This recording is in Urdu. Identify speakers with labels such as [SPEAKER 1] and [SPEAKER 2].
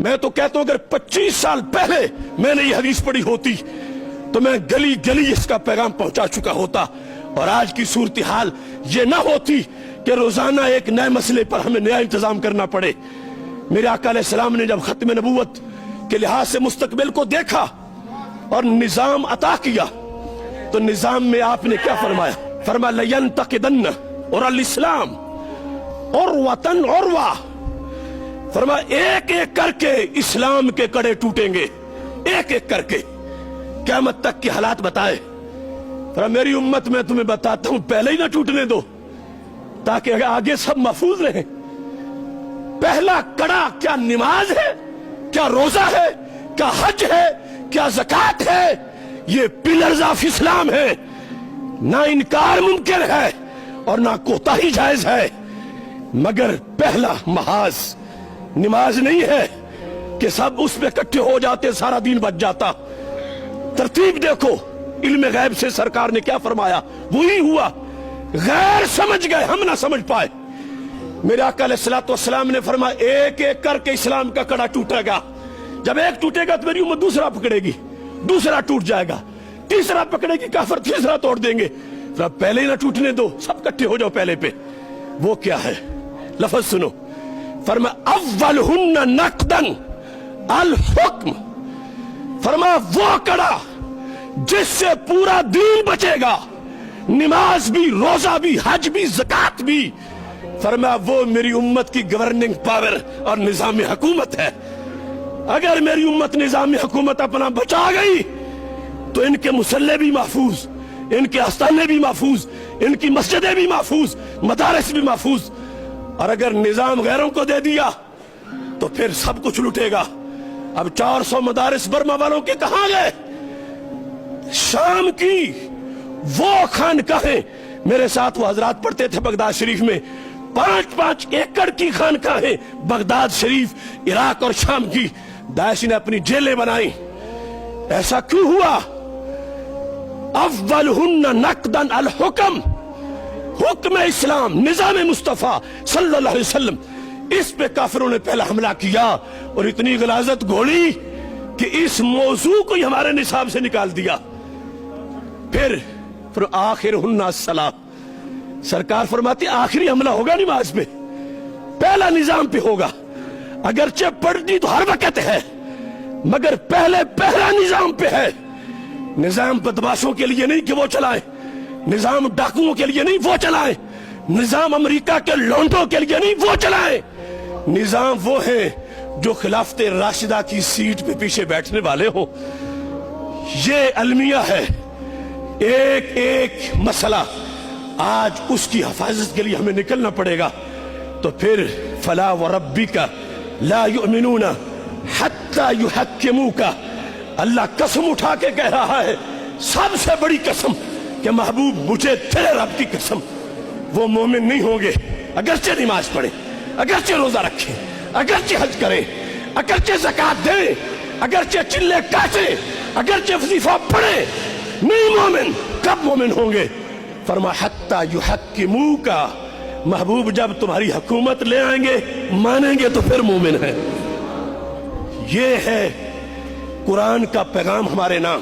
[SPEAKER 1] میں تو کہتا ہوں اگر 25 سال پہلے میں نے یہ حدیث پڑھی ہوتی تو میں گلی گلی اس کا پیغام پہنچا چکا ہوتا، اور آج کی صورتحال یہ نہ ہوتی کہ روزانہ ایک نئے مسئلے پر ہمیں نیا انتظام کرنا پڑے۔ میرے آقا علیہ السلام نے جب ختم نبوت کے لحاظ سے مستقبل کو دیکھا اور نظام عطا کیا تو نظام میں آپ نے کیا فرمایا؟ فرمایا لَيَنْتَقِدَنَّ اور الاسلام عُرْوَةً عُرْوَةً، فرمایا ایک ایک کر کے اسلام کے کڑے ٹوٹیں گے، ایک ایک کر کے، قیامت تک کے حالات بتائے۔ فرمایا میری امت میں تمہیں بتاتا ہوں پہلے ہی نہ ٹوٹنے دو تاکہ آگے سب محفوظ رہیں۔ پہلا کڑا کیا نماز ہے، کیا روزہ ہے، کیا حج ہے، کیا زکوٰۃ ہے؟ یہ پلرز آف اسلام ہے، نہ انکار ممکن ہے اور نہ کوتاہی جائز ہے، مگر پہلا محاذ نماز نہیں ہے کہ سب اس پہ اکٹھے ہو جاتے سارا دین بچ جاتا۔ ترتیب دیکھو، علم غیب سے سرکار نے کیا فرمایا وہی ہوا، غیر سمجھ گئے، ہم نہ سمجھ پائے۔ میرے آقا علیہ السلام نے فرمایا ایک ایک کر کے اسلام کا کڑا ٹوٹے گا، جب ایک ٹوٹے گا تو میری امت دوسرا پکڑے گی، دوسرا ٹوٹ جائے گا، تیسرا پکڑے گی، کافر تیسرا توڑ دیں گے۔ پہلے ہی نہ ٹوٹنے دو، سب کٹھے ہو جاؤ پہلے پہ۔ وہ کیا ہے؟ لفظ سنو، فرمایا اولہن نقدن الحکم، فرمایا وہ کڑا جس سے پورا دین بچے گا، نماز بھی، روزہ بھی، حج بھی، زکوٰۃ بھی، فرمایا وہ میری امت کی گورننگ پاور اور نظام حکومت ہے۔ اگر میری امت نظام حکومت اپنا بچا گئی تو ان کے مسلح بھی محفوظ، ان کے آستانے بھی محفوظ، ان کی مسجدیں بھی محفوظ، مدارس بھی محفوظ۔ اور اگر نظام غیروں کو دے دیا تو پھر سب کچھ لٹے گا۔ اب 400 مدارس برما والوں کے کہاں گئے؟ شام کی وہ خانقاہیں، میرے ساتھ وہ حضرات پڑھتے تھے بغداد شریف میں، 5-5 ایکڑ کی خانقاہیں بغداد شریف، عراق اور شام کی، داعش نے اپنی جیلیں بنائی۔ ایسا کیوں ہوا؟ اولہن نقدن الحکم، حکم اسلام، نظام مصطفیٰ صلی اللہ علیہ وسلم، اس پہ کافروں نے پہلا حملہ کیا اور اتنی غلاظت گھوڑی کہ اس موضوع کو ہی ہمارے نصاب سے نکال دیا۔ پھر آخرہن الصلاۃ، سرکار فرماتی آخری حملہ ہوگا نماز پہ، پہلا نظام پہ ہوگا، اگرچہ پڑھنی تو ہر وقت ہے مگر پہلا نظام پہ ہے۔ نظام بدماشوں کے لیے نہیں کہ وہ چلائیں، نظام ڈاکوؤں کے لیے نہیں وہ چلائیں، نظام امریکہ کے لونڈوں کے لیے نہیں وہ چلائیں، نظام وہ ہے جو خلافت راشدہ کی سیٹ پہ پیچھے بیٹھنے والے ہوں۔ یہ المیہ ہے، ایک ایک مسئلہ آج اس کی حفاظت کے لیے ہمیں نکلنا پڑے گا۔ تو پھر فلا وربک لا یؤمنون حتی یحکموک، اللہ قسم اٹھا کے کہہ رہا ہے، سب سے بڑی قسم کہ محبوب مجھے تیرے رب کی قسم، وہ مومن نہیں ہوں گے اگرچہ نماز پڑھیں، اگرچہ روزہ رکھیں، اگرچہ حج کریں، اگرچہ زکوٰۃ دیں، اگرچہ چلے کاٹیں، اگرچہ وظیفہ پڑھیں، نہیں مومن۔ کب مومن ہوں گے؟ فرمایا حتی یحکموک، محبوب جب تمہاری حکومت لے آئیں گے، مانیں گے تو پھر مومن ہیں۔ یہ ہے قرآن کا پیغام ہمارے نام۔